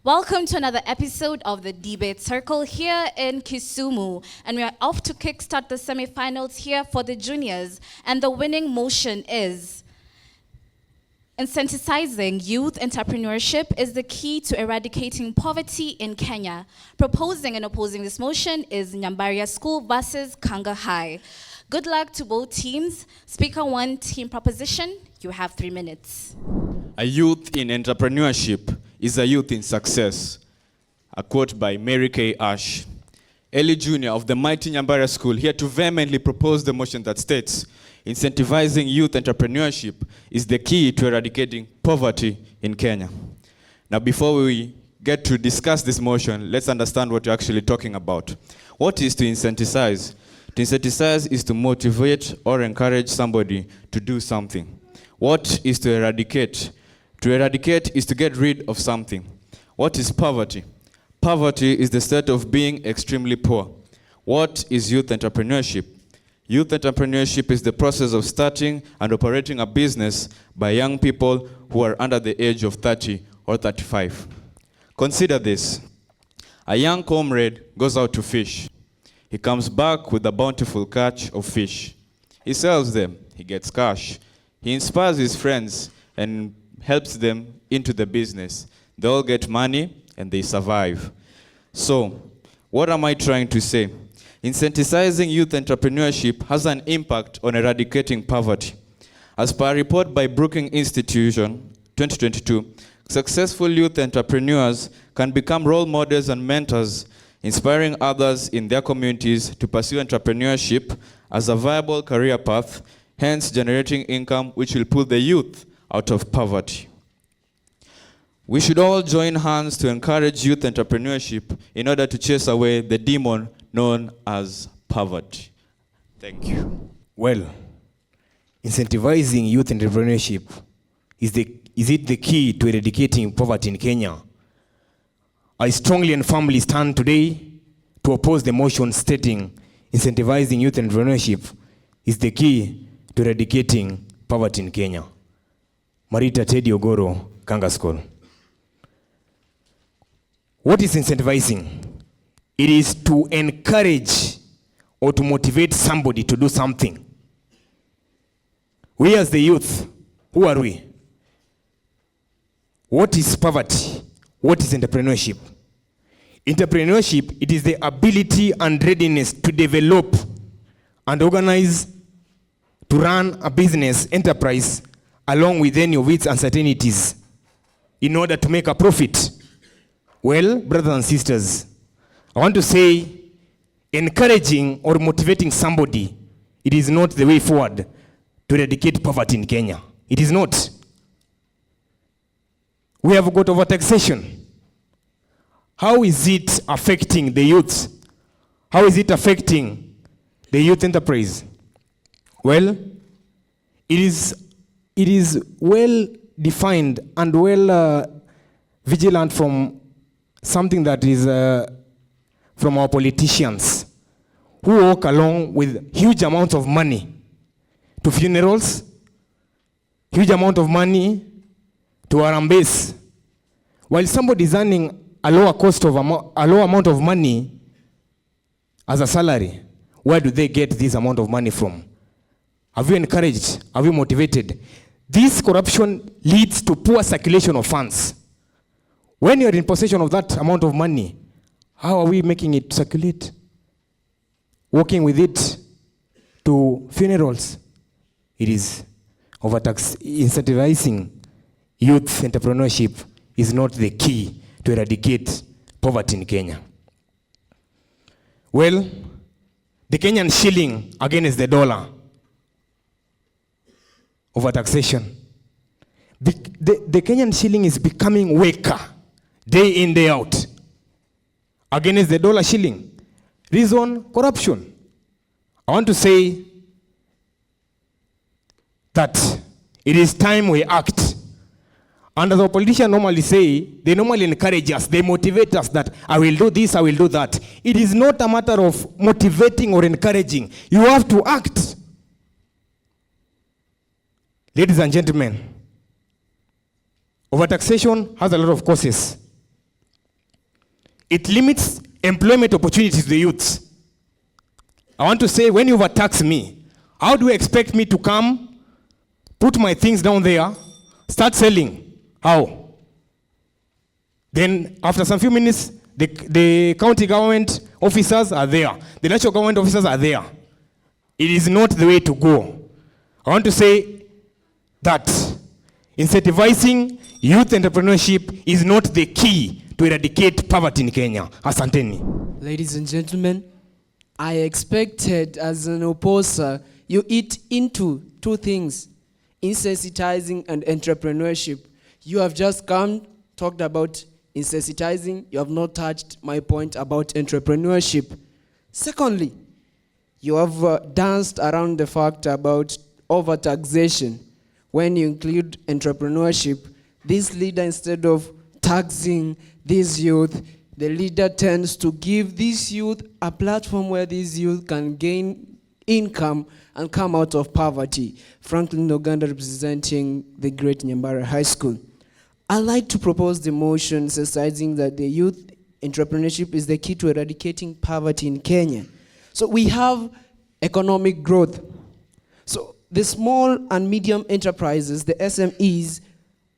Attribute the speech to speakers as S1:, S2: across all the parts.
S1: Welcome to another episode of the Debate Circle here in Kisumu. And we are off to kickstart the semi-finals here for the juniors. And the winning motion is: incentivizing youth entrepreneurship is the key to eradicating poverty in Kenya. Proposing and opposing this motion is Nyambaria School versus Kanga High. Good luck to both teams. Speaker 1, team proposition, you have 3 minutes.
S2: A youth in entrepreneurship is a youth in success. A quote by Mary Kay Ash. Eli Jr. of the mighty Nyambaria School here to vehemently propose the motion that states, incentivizing youth entrepreneurship is the key to eradicating poverty in Kenya. Now, before we get to discuss this motion, let's understand what you're actually talking about. What is to incentivize? To incentivize is to motivate or encourage somebody to do something. What is to eradicate? To eradicate is to get rid of something. What is poverty? Poverty is the state of being extremely poor. What is youth entrepreneurship? Youth entrepreneurship is the process of starting and operating a business by young people who are under the age of 30 or 35. Consider this. A young comrade goes out to fish. He comes back with a bountiful catch of fish. He sells them. He gets cash. He inspires his friends and helps them into the business. They all get money and they survive. So, what am I trying to say? Incentivizing youth entrepreneurship has an impact on eradicating poverty. As per a report by Brookings Institution, 2022, successful youth entrepreneurs can become role models and mentors, inspiring others in their communities to pursue entrepreneurship as a viable career path, hence generating income which will pull the youth out of poverty. We should all join hands to encourage youth entrepreneurship in order to chase away the demon known as poverty. Thank you.
S3: Well, incentivizing youth entrepreneurship, is it the key to eradicating poverty in Kenya? I strongly and firmly stand today to oppose the motion stating incentivizing youth entrepreneurship is the key to eradicating poverty in Kenya. Marita Teddy Ogoro, Kanga School. What is incentivizing? It is to encourage or to motivate somebody to do something. We as the youth, who are we? What is poverty? What is entrepreneurship? Entrepreneurship, it is the ability and readiness to develop and organize, to run a business enterprise along with any of its uncertainties in order to make a profit. Well, brothers and sisters, I want to say encouraging or motivating somebody, it is not the way forward to eradicate poverty in Kenya. It is not. We have got overtaxation. How is it affecting the youth? How is it affecting the youth enterprise? Well, it is well defined and well vigilant from something that is from our politicians who walk along with huge amounts of money to funerals, huge amount of money to Arambes. While somebody is earning a lower amount of money as a salary, where do they get this amount of money from? Have you encouraged? Have you motivated? This corruption leads to poor circulation of funds. When you're in possession of that amount of money, how are we making it circulate? Working with it to funerals. It is overtax. Incentivizing youth entrepreneurship is not the key to eradicate poverty in Kenya. Well, the Kenyan shilling against the dollar. Overtaxation. The Kenyan shilling is becoming weaker day in, day out against the dollar shilling. Reason, corruption. I want to say that it is time we act. And as our politicians normally say, they normally encourage us, they motivate us that I will do this, I will do that. It is not a matter of motivating or encouraging. You have to act. Ladies and gentlemen, overtaxation has a lot of causes. it limits employment opportunities to the youths. I want to say, when you overtax me, how do you expect me to come, put my things down there, start selling? How? Then after some few minutes, the county government officers are there. The national government officers are there. It is not the way to go. I want to say that incentivizing youth entrepreneurship is not the key to eradicate poverty in Kenya. Asanteni.
S4: Ladies and gentlemen, I expected as an opposer, you eat into two things, insensitizing and entrepreneurship. You have just come, talked about insensitizing, you have not touched my point about entrepreneurship. Secondly, you have danced around the fact about overtaxation. When you include entrepreneurship, this leader, instead of taxing this youth, the leader tends to give this youth a platform where these youth can gain income and come out of poverty. Franklin Uganda, representing the great Nyambaria High School. I'd like to propose the motion emphasizing that the youth entrepreneurship is the key to eradicating poverty in Kenya. So we have economic growth. So the small and medium enterprises, the SMEs,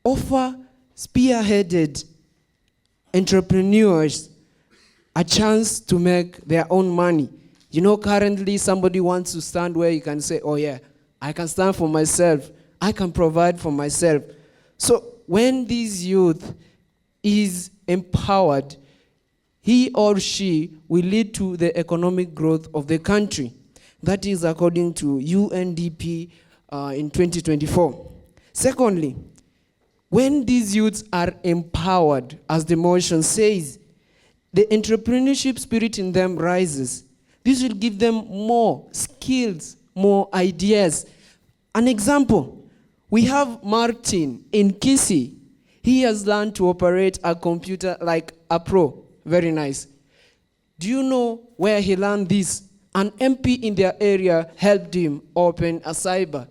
S4: offer spearheaded entrepreneurs a chance to make their own money. You know, currently somebody wants to stand where you can say, oh yeah, I can stand for myself. I can provide for myself. So when this youth is empowered, he or she will lead to the economic growth of the country. That is according to UNDP in 2024. Secondly, when these youths are empowered, as the motion says, the entrepreneurship spirit in them rises. This will give them more skills, more ideas. An example, we have Martin in Kisii. He has learned to operate a computer like a pro. Very nice. Do you know where he learned this? An MP in their area helped him open a cyber.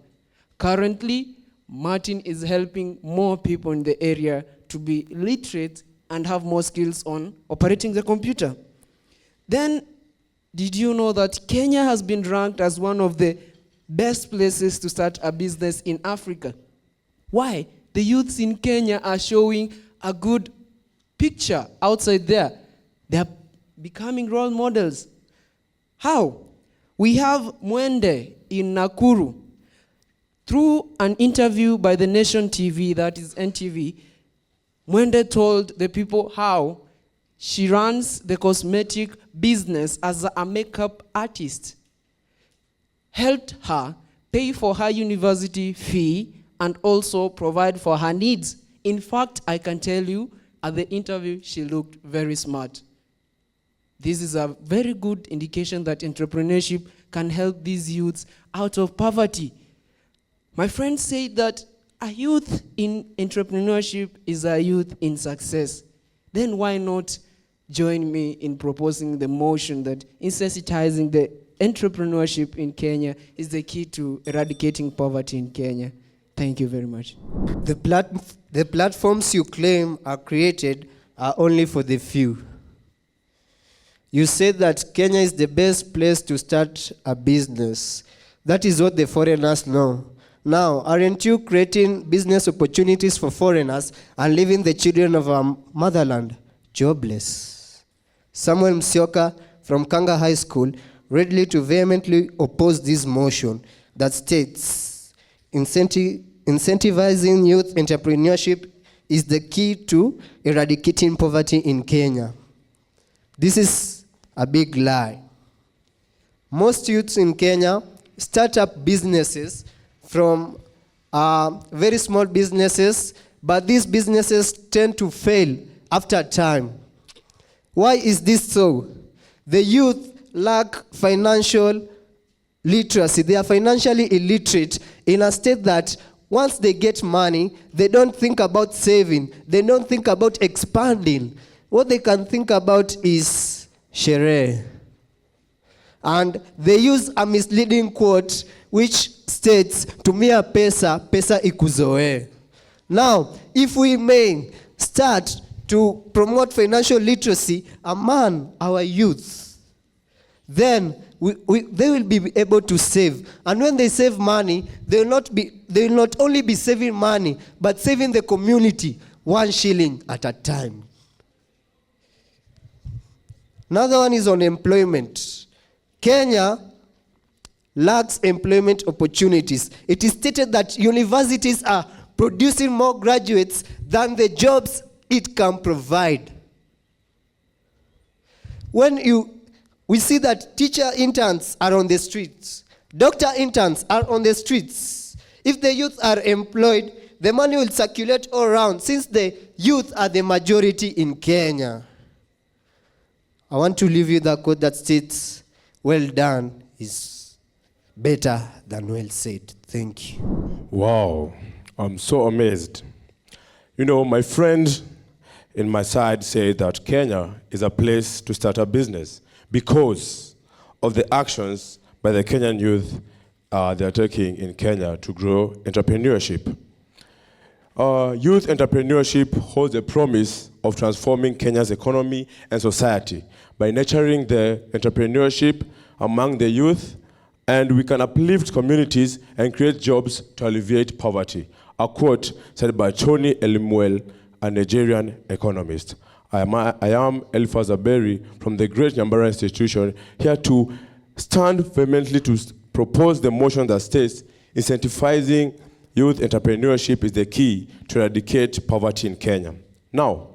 S4: Currently, Martin is helping more people in the area to be literate and have more skills on operating the computer. Then, did you know that Kenya has been ranked as one of the best places to start a business in Africa? Why? The youths in Kenya are showing a good picture outside there. They are becoming role models. How? We have Mwende in Nakuru. Through an interview by the Nation TV, that is NTV, Mwende told the people how she runs the cosmetic business as a makeup artist. Helped her pay for her university fee and also provide for her needs. In fact, I can tell you, at the interview, she looked very smart. This is a very good indication that entrepreneurship can help these youths out of poverty. My friend said that a youth in entrepreneurship is a youth in success. Then why not join me in proposing the motion that insensitizing the entrepreneurship in Kenya is the key to eradicating poverty in Kenya? Thank you very much.
S5: The platforms you claim are created are only for the few. You said that Kenya is the best place to start a business. That is what the foreigners know. Now, aren't you creating business opportunities for foreigners and leaving the children of our motherland jobless? Samuel Msioka from Kanga High School readily to vehemently oppose this motion that states incentivizing youth entrepreneurship is the key to eradicating poverty in Kenya. This is a big lie. Most youths in Kenya start up businesses from very small businesses, but these businesses tend to fail after time. Why is this so? The youth lack financial literacy. They are financially illiterate in a state that once they get money, they don't think about saving. They don't think about expanding. What they can think about is sherehe. And they use a misleading quote which states, tumia pesa, pesa ikuzoe. Now, if we may start to promote financial literacy among our youth, then they will be able to save. And when they save money, they will not only be saving money, but saving the community 1 shilling at a time. Another one is on employment. Kenya lacks employment opportunities. It is stated that universities are producing more graduates than the jobs it can provide. We see that teacher interns are on the streets. Doctor interns are on the streets. If the youth are employed, the money will circulate all around, since the youth are the majority in Kenya. I want to leave you the quote that states, "Well done is better than well said." Thank you.
S3: Wow, I'm so amazed. You know, my friend in my side said that Kenya is a place to start a business because of the actions by the Kenyan youth they are taking in Kenya to grow entrepreneurship. Youth entrepreneurship holds a promise of transforming Kenya's economy and society by nurturing the entrepreneurship among the youth, and we can uplift communities and create jobs to alleviate poverty. A quote said by Tony Elimuel, a Nigerian economist. I am Eliphaz Aberi from the Great Nyambaria Institution, here to stand vehemently to propose the motion that states incentivizing youth entrepreneurship is the key to eradicate poverty in Kenya. Now,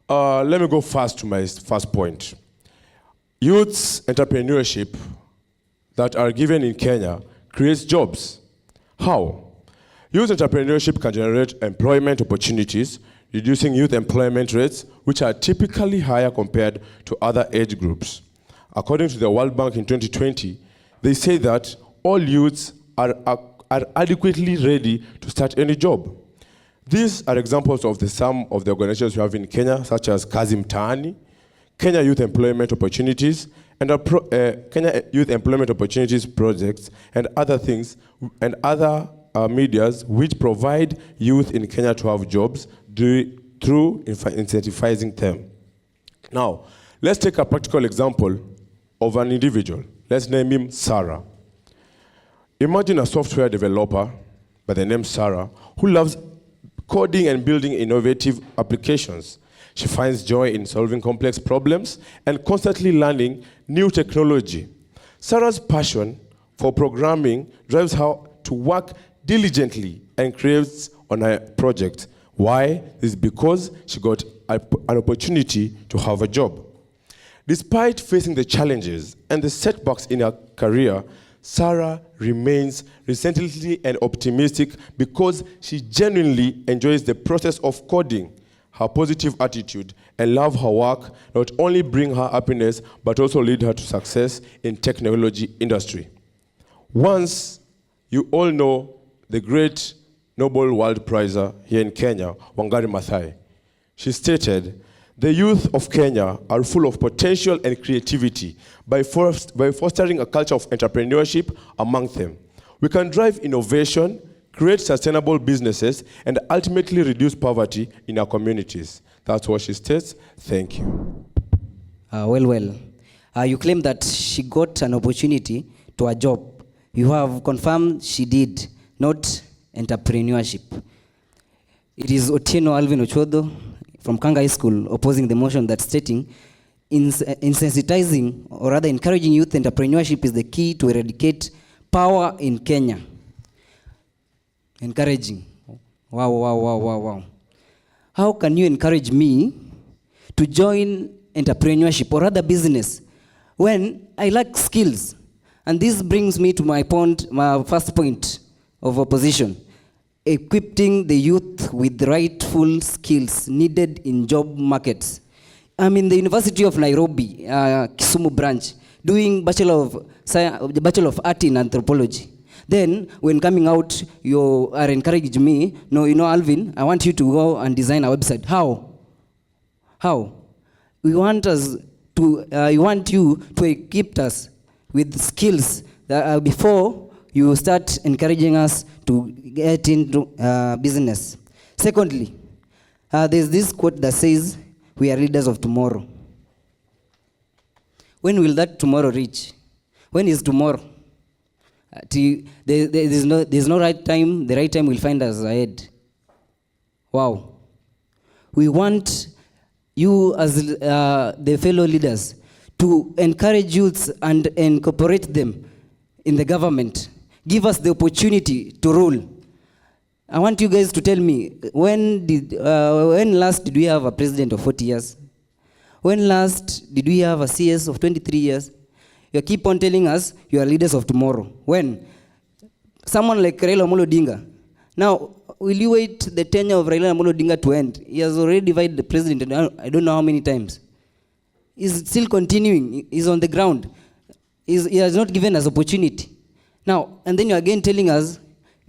S3: let me go fast to my first point. Youth's entrepreneurship that are given in Kenya creates jobs. How? Youth entrepreneurship can generate employment opportunities, reducing youth employment rates, which are typically higher compared to other age groups. According to the World Bank in 2020, they say that all youths are adequately ready to start any job. These are examples of some of the organizations we have in Kenya, such as Kazi Mtaani, Kenya Youth Employment Opportunities, and Kenya Youth Employment Opportunities projects, and other things, and other medias which provide youth in Kenya to have jobs through incentivizing them. Now, let's take a practical example of an individual. Let's name him Sarah. Imagine a software developer by the name Sarah who loves coding and building innovative applications. She finds joy in solving complex problems and constantly learning new technology. Sarah's passion for programming drives her to work diligently and creates on a project. Why? This is because she got an opportunity to have a job. Despite facing the challenges and the setbacks in her career, Sarah remains resiliently and optimistic because she genuinely enjoys the process of coding. Her positive attitude and love her work not only bring her happiness, but also lead her to success in technology industry. Once, you all know the great Nobel World Prize here in Kenya, Wangari Maathai. She stated, "The youth of Kenya are full of potential and creativity by fostering a culture of entrepreneurship among them. We can drive innovation, create sustainable businesses, and ultimately reduce poverty in our communities." That's what she states. Thank you.
S6: You claim that she got an opportunity to a job. You have confirmed she did, not entrepreneurship. It is Otieno Alvin Ochodo from Kanga High School opposing the motion that's stating insensitizing or rather encouraging youth entrepreneurship is the key to eradicate power in Kenya. Encouraging. Wow. How can you encourage me to join entrepreneurship or other business when I lack skills? And this brings me to my first point of opposition. Equipping the youth with the rightful skills needed in job markets. I'm in the University of Nairobi, Kisumu branch, doing Bachelor of Art in Anthropology. Then, when coming out, you are encouraging me, no, Alvin, I want you to go and design a website. How? We want you to equip us with skills that before you start encouraging us to get into business. Secondly, There's this quote that says, "We are leaders of tomorrow." When will that tomorrow reach? When is tomorrow? There's no right time. The right time will find us ahead. Wow. We want you as the fellow leaders to encourage youths and incorporate them in the government. Give us the opportunity to rule. I want you guys to tell me, when last did we have a president of 40 years? When last did we have a CS of 23 years? You keep on telling us you are leaders of tomorrow. When? Someone like Raila Amolo Odinga. Now, will you wait the tenure of Raila Amolo Odinga to end? He has already divided the president, I don't know how many times. He's still continuing. He's on the ground. He has not given us opportunity. Now, and then you're again telling us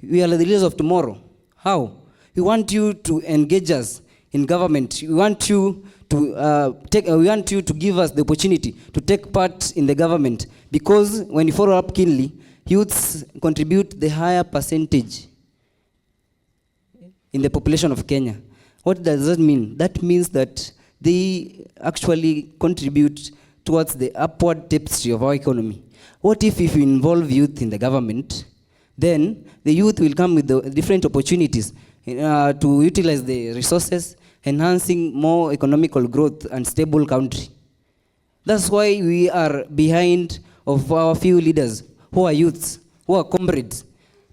S6: we are the leaders of tomorrow. How? We want you to engage us in government. We want you to give us the opportunity to take part in the government, because when you follow up keenly, youths contribute the higher percentage in the population of Kenya. What does that mean? That means that they actually contribute towards the upward tapestry of our economy. What if you involve youth in the government? Then the youth will come with the different opportunities to utilize the resources, enhancing more economical growth and stable country. That's why we are behind of our few leaders who are youths, who are comrades.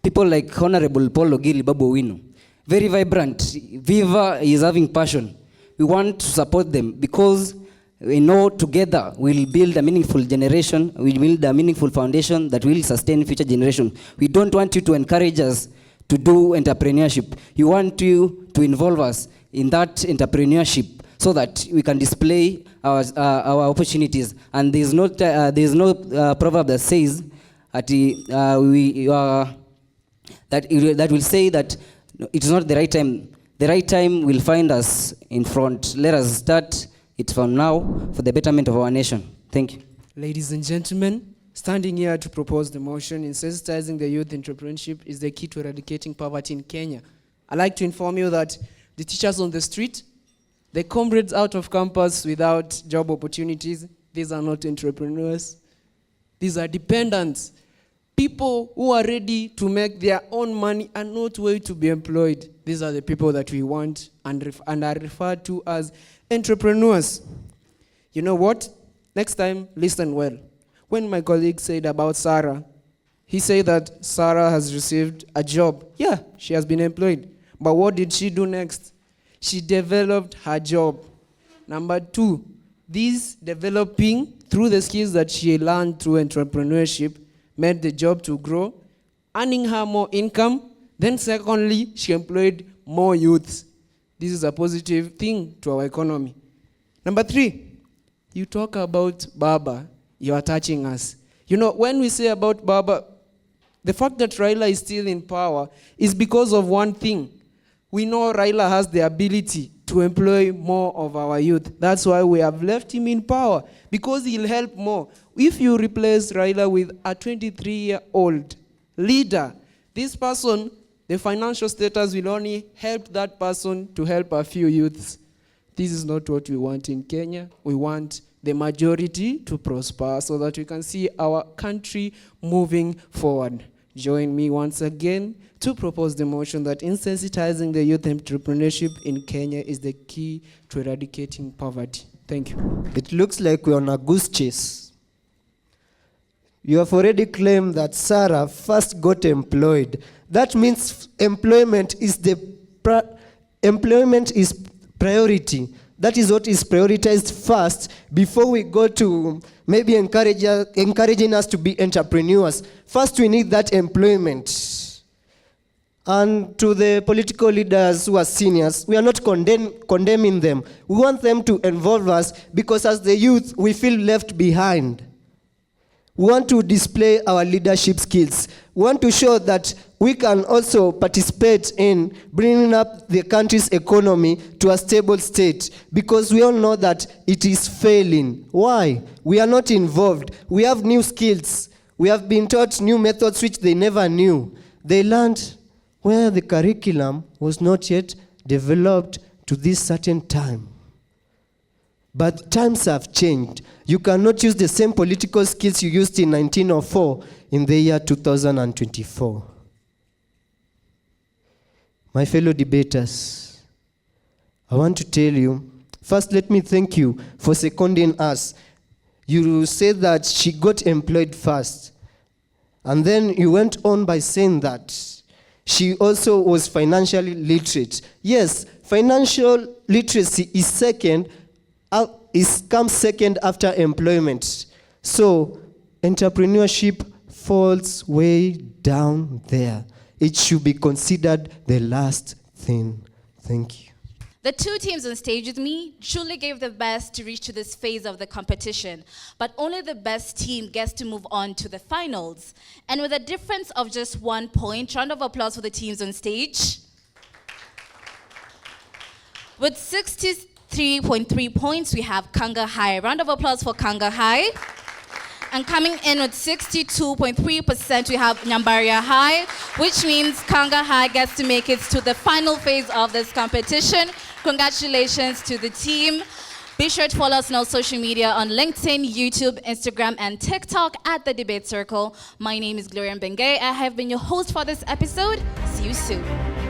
S6: People like Honorable Paul Ogiri Babu Owino. Very vibrant. Viva is having passion. We want to support them because we know together we'll build a meaningful generation, we'll build a meaningful foundation that will sustain future generations. We don't want you to encourage us to do entrepreneurship. We want you to involve us in that entrepreneurship so that we can display our opportunities. And there's no proverb that says that that will say that it is not the right time. The right time will find us in front. Let us start it from now for the betterment of our nation. Thank you.
S4: Ladies and gentlemen, standing here to propose the motion, sensitizing the youth entrepreneurship is the key to eradicating poverty in Kenya. I'd like to inform you that the teachers on the street, the comrades out of campus without job opportunities, these are not entrepreneurs. These are dependents. People who are ready to make their own money and not wait to be employed. These are the people that we want and are referred to as entrepreneurs. You know what? Next time, listen well. When my colleague said about Sarah, he said that Sarah has received a job. Yeah, she has been employed. But what did she do next? She developed her job. Number 2, this developing through the skills that she learned through entrepreneurship made the job to grow, earning her more income. Then secondly, she employed more youths. This is a positive thing to our economy. Number 3, you talk about Baba, you are touching us. You know, when we say about Baba, the fact that Raila is still in power is because of one thing. We know Raila has the ability to employ more of our youth. That's why we have left him in power, because he'll help more. If you replace Raila with a 23-year-old leader, this person, the financial status will only help that person to help a few youths. This is not what we want in Kenya. We want the majority to prosper so that we can see our country moving forward. Join me once again to propose the motion that insensitizing the youth entrepreneurship in Kenya is the key to eradicating poverty. Thank you.
S5: It looks like we're on a goose chase. You have already claimed that Sarah first got employed. That means employment is priority. That is what is prioritized first before we go to maybe encouraging us to be entrepreneurs. First, we need that employment. And to the political leaders who are seniors, we are not condemning them. We want them to involve us because as the youth, we feel left behind. We want to display our leadership skills. We want to show that we can also participate in bringing up the country's economy to a stable state, because we all know that it is failing. Why? We are not involved. We have new skills. We have been taught new methods which they never knew. They learned where the curriculum was not yet developed to this certain time. But times have changed. You cannot use the same political skills you used in 1904 in the year 2024. My fellow debaters, I want to tell you, first let me thank you for seconding us. You said that she got employed first. And then you went on by saying that she also was financially literate. Yes, financial literacy is comes second after employment. So entrepreneurship falls way down there. It should be considered the last thing. Thank you.
S1: The two teams on stage with me truly gave their best to reach to this phase of the competition, but only the best team gets to move on to the finals. And with a difference of just 1 point, round of applause for the teams on stage. With 63.3 points, we have Kanga High. Round of applause for Kanga High. And coming in with 62.3%, we have Nyambaria High, which means Kanga High gets to make it to the final phase of this competition. Congratulations to the team. Be sure to follow us on all social media on LinkedIn, YouTube, Instagram, and TikTok at The Debate Circle. My name is Gloria Mbenge. I have been your host for this episode. See you soon.